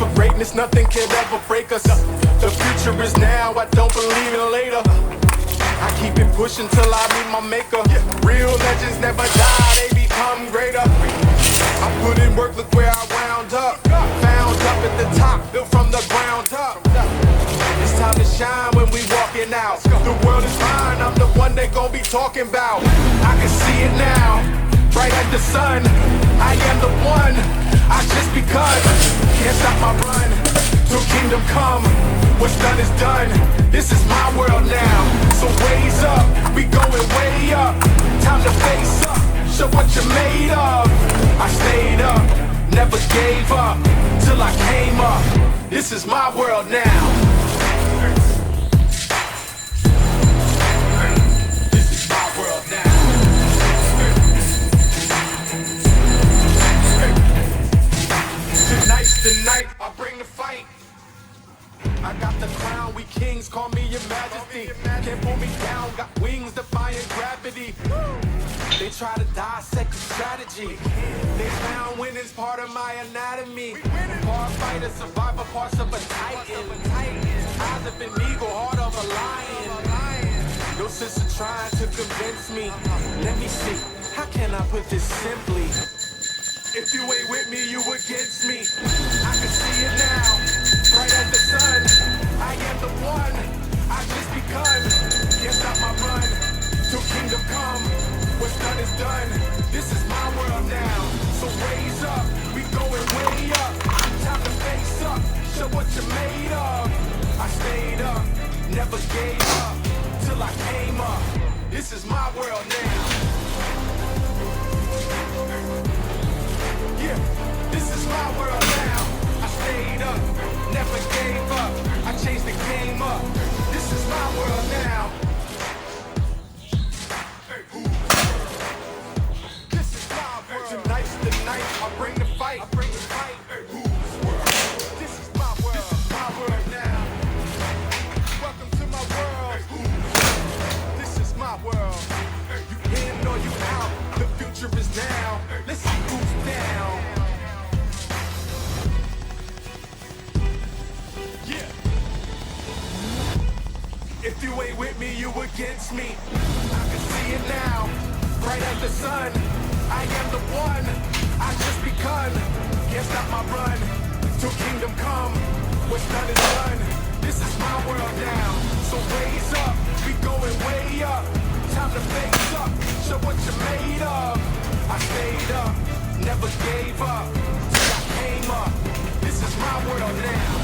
for greatness, nothing can ever break us. The future is now, I don't believe in later. I keep it pushing till I meet my maker. Real legends never die, they become greater. I put in work, look where I wound up. Found up at the top, built from the ground up. It's time to shine when we walking out. The world is mine, I'm the one they gon' be talking about. I can see it now, bright as the sun. I am the one, I just begun. Can't stop my run, till kingdom come. What's done is done, this is my world now. So raise up, we going way up. Time to face up, show what you're made of. I stayed up, never gave up, till I came up. This is my world now. This is my world now. Tonight's the night, I bring the fight. I got the crown, we kings, call me your majesty. Can't pull me down, got wings defying gravity. They try to dissect the strategy. They found winning's part of my anatomy. Part fighter, survivor, parts of a titan. Eyes of an eagle, heart of a lion. No sense of trying to convince me. Let me see, how can I put this simply? If you ain't with me, you against me. I can see it now, bright as the sun. I am the one, I just begun. Can't stop my run, till kingdom come. What's done is done, this is my world now. So raise up, we going way up. Time to face up, show what you're made of. I stayed up, never gave up, till I came up. This is my world now. Yeah, this is my world now. I stayed up, never gave up. I changed the game up. This is my world now. This is my world. Tonight's the night. I bring the fight. This is my world. This is my world now. Welcome to my world. This is my world. You in or you out? The future is now. Let's see who's down. Yeah. If you ain't with me, you against me. I can see it now, bright as the sun. I am the one, I just begun. Can't stop my run, till kingdom come. What's done is done, this is my world now. So raise up, we going way up. Time to face up, show what you're made of. I stayed up, never gave up, till I came up. This is my world now.